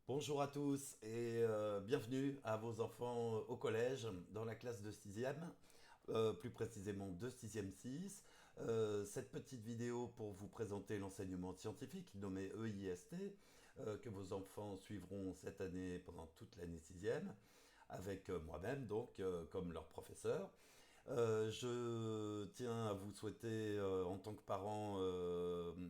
Bonjour à tous et bienvenue à vos enfants au collège dans la classe de sixième, plus précisément de sixième 6. Cette petite vidéo pour vous présenter l'enseignement scientifique nommé EIST que vos enfants suivront cette année pendant toute l'année sixième avec moi-même donc comme leur professeur. Je tiens à vous souhaiter, en tant que parent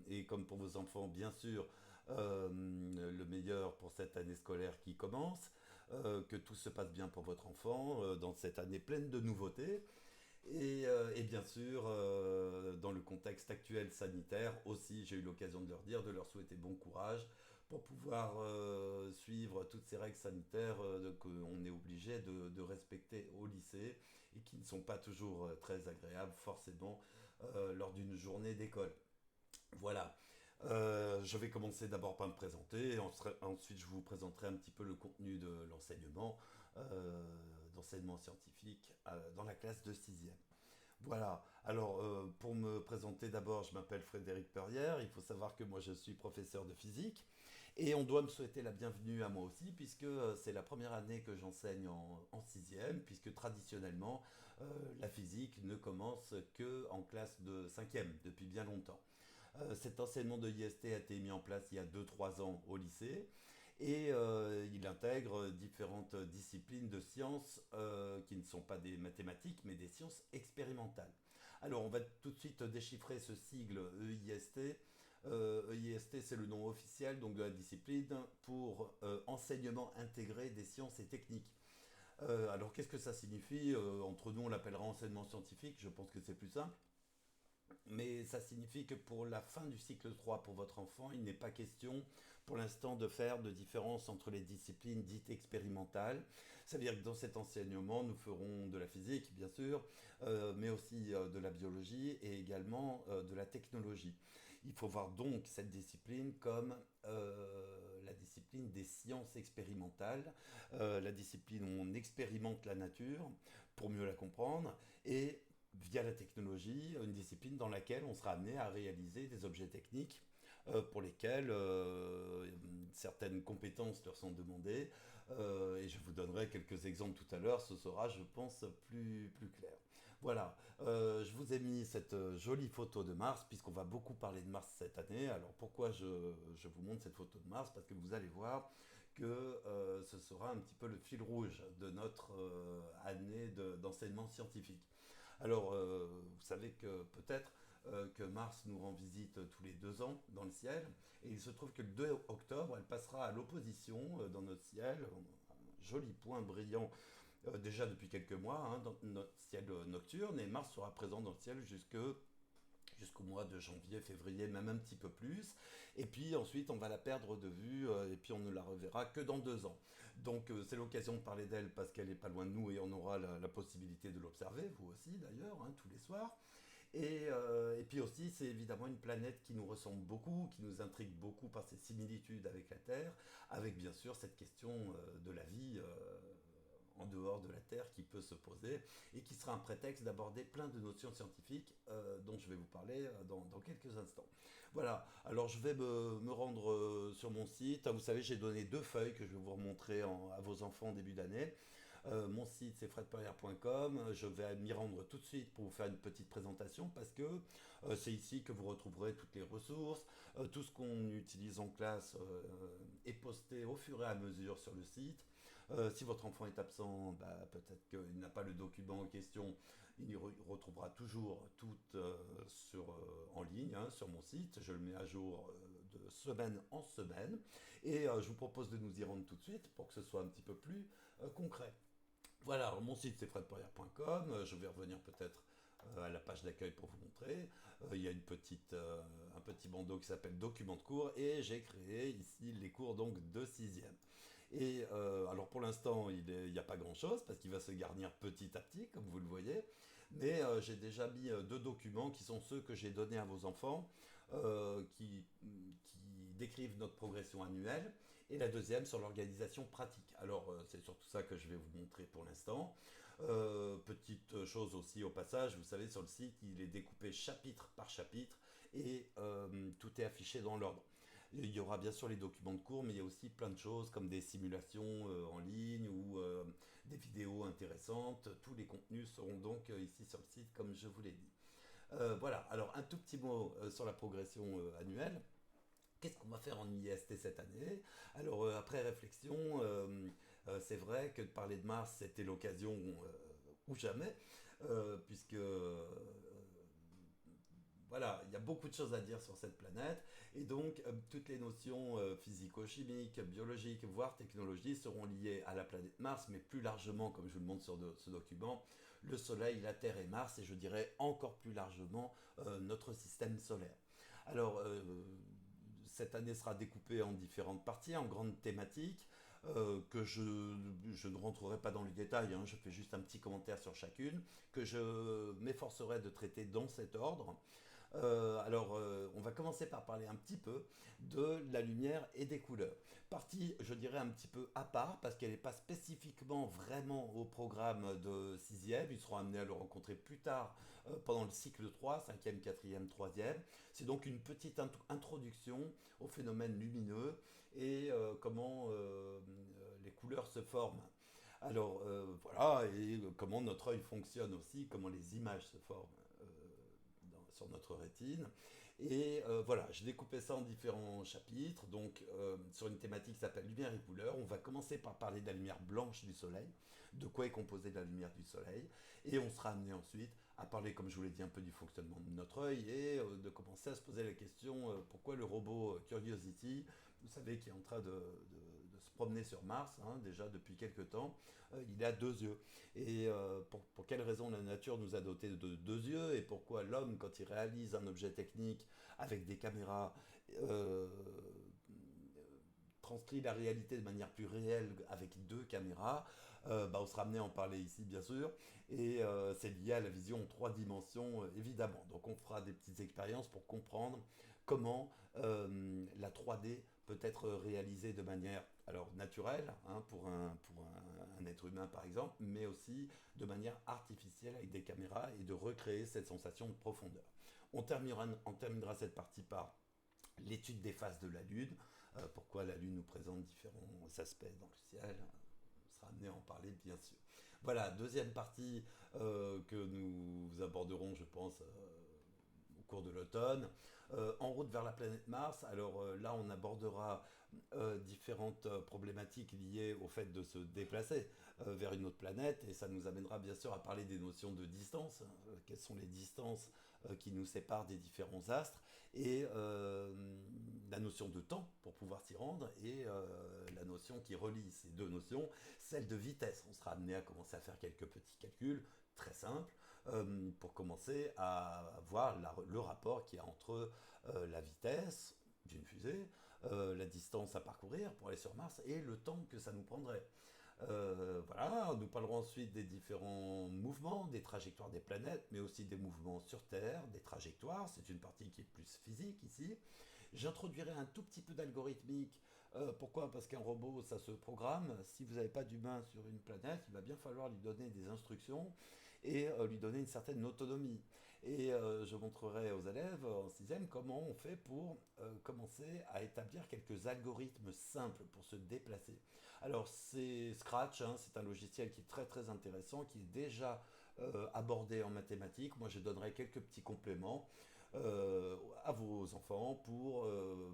et comme pour vos enfants, bien sûr, le meilleur pour cette année scolaire qui commence, que tout se passe bien pour votre enfant dans cette année pleine de nouveautés. Et bien sûr, dans le contexte actuel sanitaire aussi, j'ai eu l'occasion de leur dire, de leur souhaiter bon courage pour pouvoir suivre toutes ces règles sanitaires qu'on est obligé de respecter au lycée et qui ne sont pas toujours très agréables forcément lors d'une journée d'école. Voilà. Je vais commencer d'abord par me présenter, et ensuite je vous présenterai un petit peu le contenu de l'enseignement, d'enseignement scientifique dans la classe de sixième. Voilà, alors pour me présenter d'abord, je m'appelle Frédéric Perrière, il faut savoir que moi je suis professeur de physique et on doit me souhaiter la bienvenue à moi aussi puisque c'est la première année que j'enseigne en sixième, puisque traditionnellement la physique ne commence que en classe de cinquième depuis bien longtemps. Cet enseignement de IST a été mis en place il y a 2 3 ans au lycée et il intègre différentes disciplines de sciences qui ne sont pas des mathématiques mais des sciences expérimentales. Alors on va tout de suite déchiffrer ce sigle EIST. EIST c'est le nom officiel donc de la discipline pour enseignement intégré des sciences et techniques. Alors qu'est-ce que ça signifie? Entre nous on l'appellera enseignement scientifique, je pense que c'est plus simple. Mais ça signifie que pour la fin du cycle 3 pour votre enfant, il n'est pas question pour l'instant de faire de différence entre les disciplines dites expérimentales. Ça veut dire que dans cet enseignement, nous ferons de la physique, bien sûr, mais aussi de la biologie et également de la technologie. Il faut voir donc cette discipline comme la discipline des sciences expérimentales, la discipline où on expérimente la nature pour mieux la comprendre et via la technologie, une discipline dans laquelle on sera amené à réaliser des objets techniques pour lesquels certaines compétences leur sont demandées. Et je vous donnerai quelques exemples tout à l'heure, ce sera, je pense, plus clair. Voilà, je vous ai mis cette jolie photo de Mars, puisqu'on va beaucoup parler de Mars cette année. Alors pourquoi je vous montre cette photo de Mars? Parce que vous allez voir que ce sera un petit peu le fil rouge de notre année d'enseignement scientifique. Alors, vous savez que peut-être que Mars nous rend visite tous les 2 ans dans le ciel, et il se trouve que le 2 octobre, elle passera à l'opposition dans notre ciel, un joli point brillant déjà depuis quelques mois hein, dans notre ciel nocturne, et Mars sera présent dans le ciel jusqu'au mois de janvier, février, même un petit peu plus. Et puis ensuite, on va la perdre de vue et puis on ne la reverra que dans 2 ans. Donc c'est l'occasion de parler d'elle parce qu'elle est pas loin de nous et on aura la possibilité de l'observer, vous aussi d'ailleurs, hein, tous les soirs. Et puis aussi, c'est évidemment une planète qui nous ressemble beaucoup, qui nous intrigue beaucoup par ses similitudes avec la Terre, avec bien sûr cette question de la vie en dehors de la Terre qui peut se poser et qui sera un prétexte d'aborder plein de notions scientifiques dont je vais vous parler dans quelques instants. Voilà, alors je vais me rendre sur mon site. Vous savez, j'ai donné 2 feuilles que je vais vous remontrer à vos enfants en début d'année. Mon site c'est fredperrier.com. Je vais m'y rendre tout de suite pour vous faire une petite présentation parce que c'est ici que vous retrouverez toutes les ressources. Tout ce qu'on utilise en classe est posté au fur et à mesure sur le site. Si votre enfant est absent, bah, peut-être qu'il n'a pas le document en question, il y retrouvera toujours tout en ligne hein, sur mon site. Je le mets à jour de semaine en semaine. Et je vous propose de nous y rendre tout de suite pour que ce soit un petit peu plus concret. Voilà, alors mon site c'est fredpoirier.com. Je vais revenir peut-être à la page d'accueil pour vous montrer. Il y a un petit bandeau qui s'appelle Documents de cours et j'ai créé ici les cours donc de sixième. Et alors pour l'instant il n'y a pas grand chose parce qu'il va se garnir petit à petit comme vous le voyez. Mais j'ai déjà mis 2 documents qui sont ceux que j'ai donnés à vos enfants qui décrivent notre progression annuelle et la deuxième sur l'organisation pratique. Alors c'est surtout ça que je vais vous montrer pour l'instant. Petite chose aussi au passage, vous savez sur le site il est découpé chapitre par chapitre et tout est affiché dans l'ordre. Il y aura bien sûr les documents de cours, mais il y a aussi plein de choses comme des simulations en ligne ou des vidéos intéressantes. Tous les contenus seront donc ici sur le site, comme je vous l'ai dit. Voilà, alors un tout petit mot sur la progression annuelle. Qu'est-ce qu'on va faire en IST cette année? Alors, après réflexion, c'est vrai que de parler de Mars, c'était l'occasion ou jamais, puisque voilà, il y a beaucoup de choses à dire sur cette planète, et donc toutes les notions physico-chimiques, biologiques, voire technologies seront liées à la planète Mars, mais plus largement, comme je vous le montre sur ce document, le Soleil, la Terre et Mars, et je dirais encore plus largement notre système solaire. Alors, cette année sera découpée en différentes parties, en grandes thématiques, que je ne rentrerai pas dans les détails, hein, je fais juste un petit commentaire sur chacune, que je m'efforcerai de traiter dans cet ordre. On va commencer par parler un petit peu de la lumière et des couleurs. Partie, je dirais, un petit peu à part, parce qu'elle n'est pas spécifiquement vraiment au programme de sixième. Ils seront amenés à le rencontrer plus tard pendant le cycle 3, cinquième, quatrième, troisième. C'est donc une petite introduction au phénomène lumineux et comment les couleurs se forment. Alors voilà, et comment notre œil fonctionne aussi, comment les images se forment sur notre rétine. Et voilà, j'ai découpé ça en différents chapitres, donc sur une thématique qui s'appelle lumière et couleur. On va commencer par parler de la lumière blanche du soleil, de quoi est composée la lumière du soleil, et on sera amené ensuite à parler, comme je vous l'ai dit, un peu du fonctionnement de notre œil, et de commencer à se poser la question pourquoi le robot Curiosity, vous savez, qui est en train de se promener sur Mars, hein, déjà depuis quelques temps, il a deux yeux. Et pour quelle raison la nature nous a dotés de deux yeux, et pourquoi l'homme, quand il réalise un objet technique avec des caméras, euh, transcrit la réalité de manière plus réelle avec deux caméras. On sera amené à en parler ici, bien sûr, et c'est lié à la vision en trois dimensions, évidemment. Donc on fera des petites expériences pour comprendre comment la 3D peut être réalisée de manière alors naturelle, hein, un être humain par exemple, mais aussi de manière artificielle avec des caméras et de recréer cette sensation de profondeur. On terminera cette partie par l'étude des phases de la Lune, pourquoi la Lune nous présente différents aspects dans le ciel. On sera amené à en parler, bien sûr. Voilà, deuxième partie que nous aborderons, je pense, au cours de l'automne. En route vers la planète Mars, alors là, on abordera différentes problématiques liées au fait de se déplacer vers une autre planète, et ça nous amènera bien sûr à parler des notions de distance. Quelles sont les distances qui nous séparent des différents astres, et la notion de temps pour pouvoir s'y rendre, et la notion qui relie ces deux notions, celle de vitesse. On sera amené à commencer à faire quelques petits calculs très simples pour commencer à voir le rapport qu'il y a entre la vitesse d'une fusée, la distance à parcourir pour aller sur Mars et le temps que ça nous prendrait. Voilà, nous parlerons ensuite des différents mouvements, des trajectoires des planètes, mais aussi des mouvements sur Terre, des trajectoires. C'est une partie qui est plus physique ici. J'introduirai un tout petit peu d'algorithmique. Pourquoi? Parce qu'un robot, ça se programme. Si vous n'avez pas d'humain sur une planète, il va bien falloir lui donner des instructions et lui donner une certaine autonomie. Et je montrerai aux élèves en sixième comment on fait pour commencer à établir quelques algorithmes simples pour se déplacer. Alors c'est Scratch, hein, c'est un logiciel qui est très très intéressant, qui est déjà abordé en mathématiques. Moi je donnerai quelques petits compléments à vos enfants pour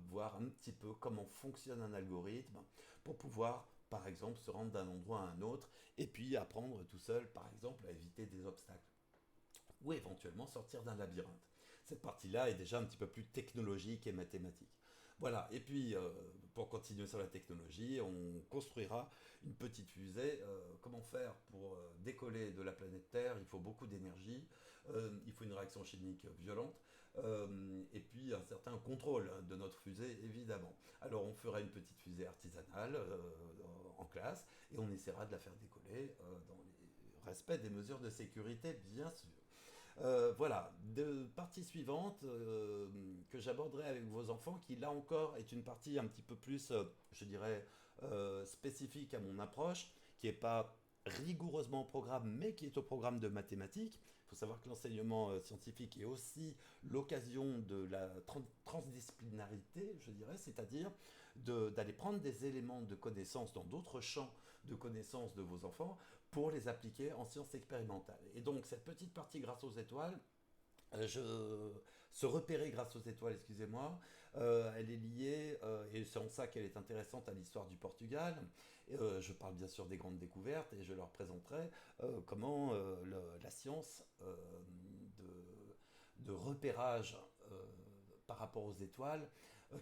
voir un petit peu comment fonctionne un algorithme, pour pouvoir par exemple se rendre d'un endroit à un autre, et puis apprendre tout seul par exemple à éviter des obstacles, ou éventuellement sortir d'un labyrinthe. Cette partie-là est déjà un petit peu plus technologique et mathématique. Voilà, et puis pour continuer sur la technologie, on construira une petite fusée. Comment faire pour décoller de la planète Terre? Il faut beaucoup d'énergie, il faut une réaction chimique violente, et puis un certain contrôle de notre fusée, évidemment. Alors on fera une petite fusée artisanale en classe, et on essaiera de la faire décoller dans le respect des mesures de sécurité, bien sûr. Voilà, de partie suivante que j'aborderai avec vos enfants, qui là encore est une partie un petit peu plus, je dirais, spécifique à mon approche, qui n'est pas rigoureusement au programme, mais qui est au programme de mathématiques. Il faut savoir que l'enseignement scientifique est aussi l'occasion de la transdisciplinarité, je dirais, c'est-à-dire d'aller prendre des éléments de connaissances dans d'autres champs de connaissances de vos enfants pour les appliquer en sciences expérimentales. Et donc cette petite partie grâce aux étoiles, se repérer grâce aux étoiles, excusez-moi, elle est liée, et c'est en ça qu'elle est intéressante à l'histoire du Portugal. Je parle bien sûr des grandes découvertes et je leur présenterai comment la science de repérage par rapport aux étoiles,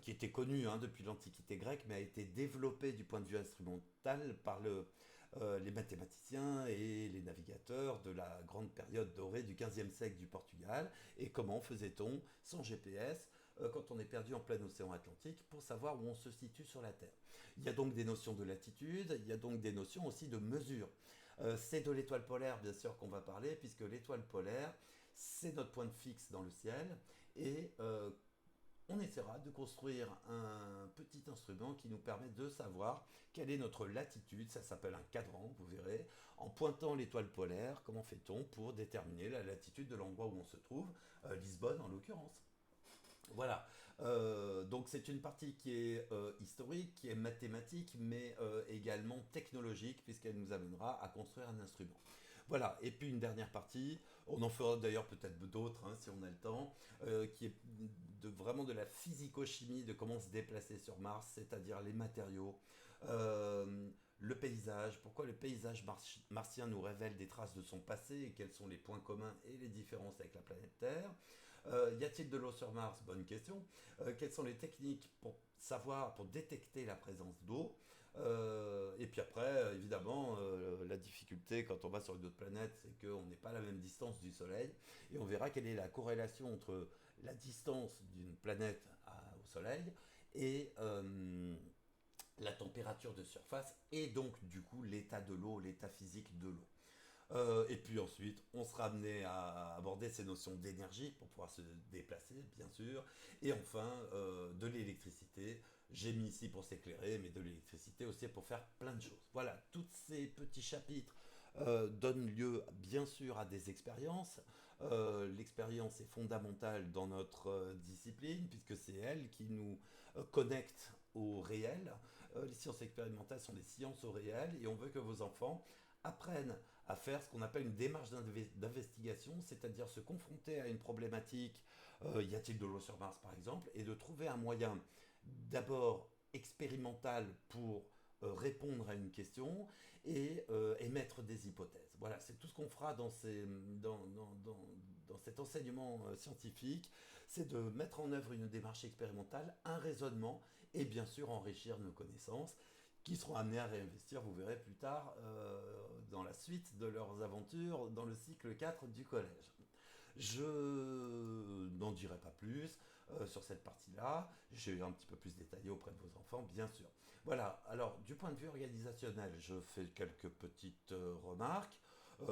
qui était connue depuis l'Antiquité grecque, mais a été développée du point de vue instrumental par les mathématiciens et les navigateurs de la grande période dorée du XVe siècle du Portugal. Et comment faisait-on sans GPS quand on est perdu en plein océan Atlantique pour savoir où on se situe sur la Terre. Il y a donc des notions de latitude, il y a donc des notions aussi de mesure. C'est de l'étoile polaire bien sûr qu'on va parler, puisque l'étoile polaire, c'est notre point de fixe dans le ciel, et on essaiera de construire un petit instrument qui nous permet de savoir quelle est notre latitude, ça s'appelle un cadran, vous verrez, en pointant l'étoile polaire, comment fait-on pour déterminer la latitude de l'endroit où on se trouve, Lisbonne en l'occurrence. Voilà. Donc c'est une partie qui est historique, qui est mathématique, mais également technologique, puisqu'elle nous amènera à construire un instrument. Voilà, et puis une dernière partie, on en fera d'ailleurs peut-être d'autres si on a le temps, qui est vraiment de la physico-chimie, de comment se déplacer sur Mars, c'est-à-dire les matériaux, le paysage, pourquoi le paysage martien nous révèle des traces de son passé et quels sont les points communs et les différences avec la planète Terre. Y a-t-il de l'eau sur Mars? Bonne question. Quelles sont les techniques pour savoir, pour détecter la présence d'eau? Et puis après, évidemment, la difficulté quand on va sur une autre planète, c'est qu'on n'est pas à la même distance du Soleil. Et on verra quelle est la corrélation entre la distance d'une planète au Soleil et la température de surface et donc du coup l'état de l'eau, l'état physique de l'eau. Et puis ensuite, on sera amené à aborder ces notions d'énergie pour pouvoir se déplacer, bien sûr. Et enfin, de l'électricité. J'ai mis ici pour s'éclairer, mais de l'électricité aussi pour faire plein de choses. Voilà, tous ces petits chapitres donnent lieu, bien sûr, à des expériences. L'expérience est fondamentale dans notre discipline, puisque c'est elle qui nous connecte au réel. Les sciences expérimentales sont des sciences au réel, et on veut que vos enfants apprennent à faire ce qu'on appelle une démarche d'investigation, c'est-à-dire se confronter à une problématique, y a-t-il de l'eau sur Mars par exemple, et de trouver un moyen d'abord expérimental pour répondre à une question et émettre des hypothèses. Voilà, c'est tout ce qu'on fera dans cet enseignement scientifique, c'est de mettre en œuvre une démarche expérimentale, un raisonnement et bien sûr enrichir nos connaissances qui seront amenés à réinvestir, vous verrez plus tard, dans la suite de leurs aventures dans le cycle 4 du collège. Je n'en dirai pas plus sur cette partie-là. J'ai un petit peu plus détaillé auprès de vos enfants, bien sûr. Voilà, alors du point de vue organisationnel, je fais quelques petites remarques.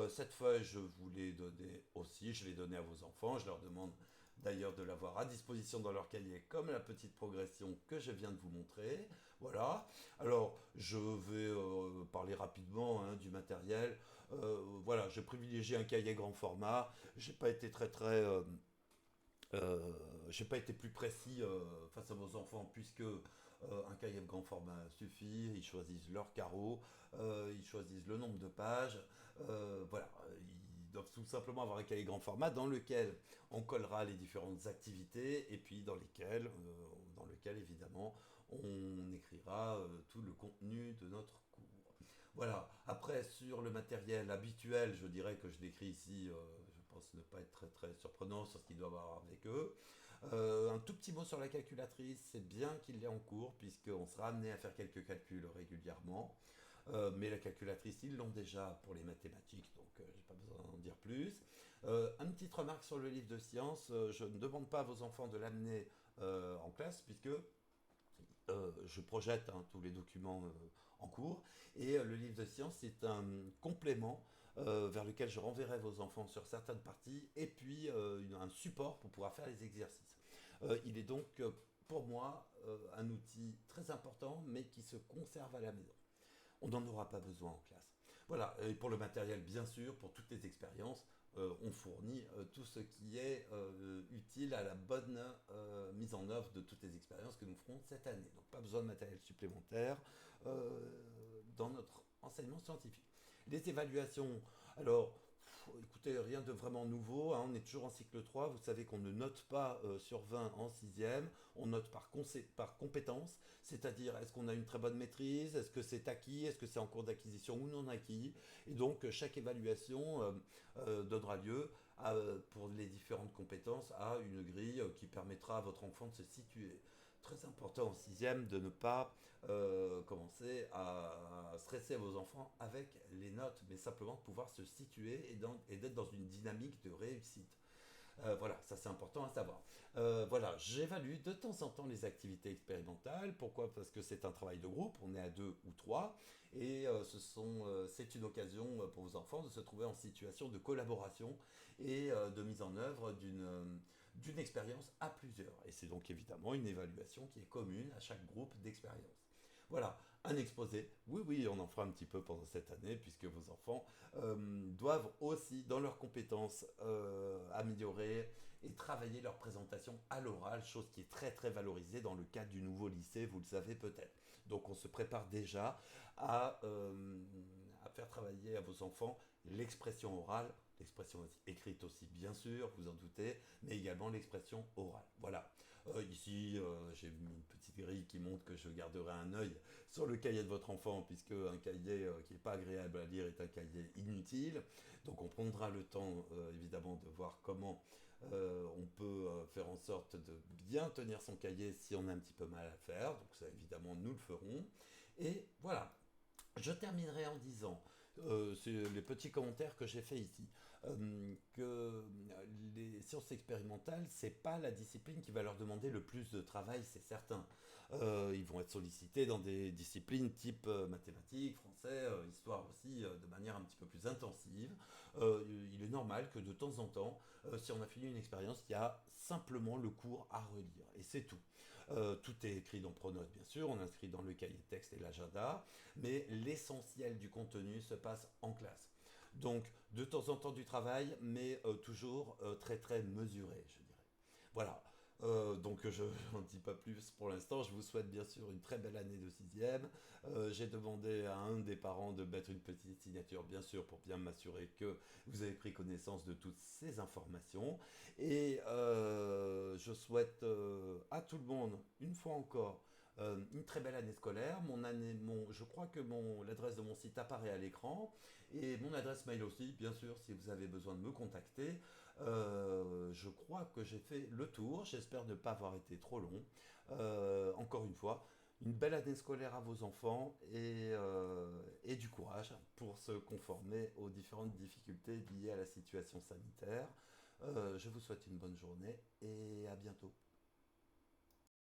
Cette feuille, je vous l'ai donnée aussi, je l'ai donnée à vos enfants. Je leur demande d'ailleurs de l'avoir à disposition dans leur cahier, comme la petite progression que je viens de vous montrer. Voilà. Alors, je vais parler rapidement du matériel. Voilà, j'ai privilégié un cahier grand format. J'ai pas été j'ai pas été plus précis face à vos enfants puisque un cahier de grand format suffit. Ils choisissent leur carreau, ils choisissent le nombre de pages. Voilà, ils doivent tout simplement avoir un cahier grand format dans lequel on collera les différentes activités et puis dans lequel évidemment on écrira tout le contenu de notre cours. Voilà, après sur le matériel habituel, je dirais que je décris ici, je pense ne pas être très très surprenant sur ce qu'ils doivent avoir avec eux. Un tout petit mot sur la calculatrice, c'est bien qu'il l'ait en cours puisqu'on sera amené à faire quelques calculs régulièrement. Mais la calculatrice, ils l'ont déjà pour les mathématiques, donc j'ai pas besoin d'en dire plus. Une petite remarque sur le livre de sciences, je ne demande pas à vos enfants de l'amener en classe puisque je projette tous les documents en cours. Et le livre de sciences, c'est un complément vers lequel je renverrai vos enfants sur certaines parties, et puis un support pour pouvoir faire les exercices. Il est donc pour moi un outil très important, mais qui se conserve à la maison. On n'en aura pas besoin en classe. Voilà, et pour le matériel, bien sûr, pour toutes les expériences, on fournit tout ce qui est utile à la bonne mise en œuvre de toutes les expériences que nous ferons cette année. Donc pas besoin de matériel supplémentaire dans notre enseignement scientifique. Les évaluations, alors écoutez, rien de vraiment nouveau, hein, on est toujours en cycle 3, vous savez qu'on ne note pas sur 20 en sixième, on note par compétence, c'est-à-dire est-ce qu'on a une très bonne maîtrise, est-ce que c'est acquis, est-ce que c'est en cours d'acquisition ou non acquis, et donc chaque évaluation donnera lieu pour les différentes compétences à une grille qui permettra à votre enfant de se situer. Très important en sixième de ne pas commencer à stresser vos enfants avec les notes, mais simplement de pouvoir se situer et d'être dans une dynamique de réussite. Voilà, ça c'est important à savoir. Voilà, j'évalue de temps en temps les activités expérimentales. Pourquoi? Parce que c'est un travail de groupe, on est à deux ou trois, et c'est une occasion pour vos enfants de se trouver en situation de collaboration et de mise en œuvre d'une expérience à plusieurs. Et c'est donc évidemment une évaluation qui est commune à chaque groupe d'expérience. Voilà, un exposé. Oui, oui, on en fera un petit peu pendant cette année, puisque vos enfants doivent aussi, dans leurs compétences, améliorer et travailler leur présentation à l'oral, chose qui est très très valorisée dans le cadre du nouveau lycée, vous le savez peut-être. Donc on se prépare déjà à faire travailler à vos enfants l'expression orale, l'expression écrite aussi bien sûr, vous en doutez, mais également l'expression orale. Voilà. Ici, j'ai mis une petite grille qui montre que je garderai un œil sur le cahier de votre enfant, puisque un cahier qui n'est pas agréable à lire est un cahier inutile. Donc on prendra le temps, évidemment, de voir comment on peut faire en sorte de bien tenir son cahier si on a un petit peu mal à faire. Donc ça, évidemment, nous le ferons. Et voilà, je terminerai en disant, c'est les petits commentaires que j'ai fait ici, que les sciences expérimentales, c'est pas la discipline qui va leur demander le plus de travail, c'est certain. Ils vont être sollicités dans des disciplines type mathématiques, français, histoire aussi, de manière un petit peu plus intensive. Il est normal que de temps en temps, si on a fini une expérience, il y a simplement le cours à relire, et c'est tout. Tout est écrit dans Pronote, bien sûr, on inscrit dans le cahier de texte et l'agenda, mais l'essentiel du contenu se passe en classe. Donc, de temps en temps du travail, mais toujours très très mesuré, je dirais. Voilà. Donc je n'en dis pas plus pour l'instant. Je vous souhaite bien sûr une très belle année de sixième. J'ai demandé à un des parents de mettre une petite signature, bien sûr, pour bien m'assurer que vous avez pris connaissance de toutes ces informations. Et je souhaite à tout le monde, une fois encore, une très belle année scolaire. Je crois que l'adresse de mon site apparaît à l'écran et mon adresse mail aussi, bien sûr, si vous avez besoin de me contacter. Je crois que j'ai fait le tour. J'espère ne pas avoir été trop long. Encore une fois, une belle année scolaire à vos enfants et du courage pour se conformer aux différentes difficultés liées à la situation sanitaire. Je vous souhaite une bonne journée et à bientôt.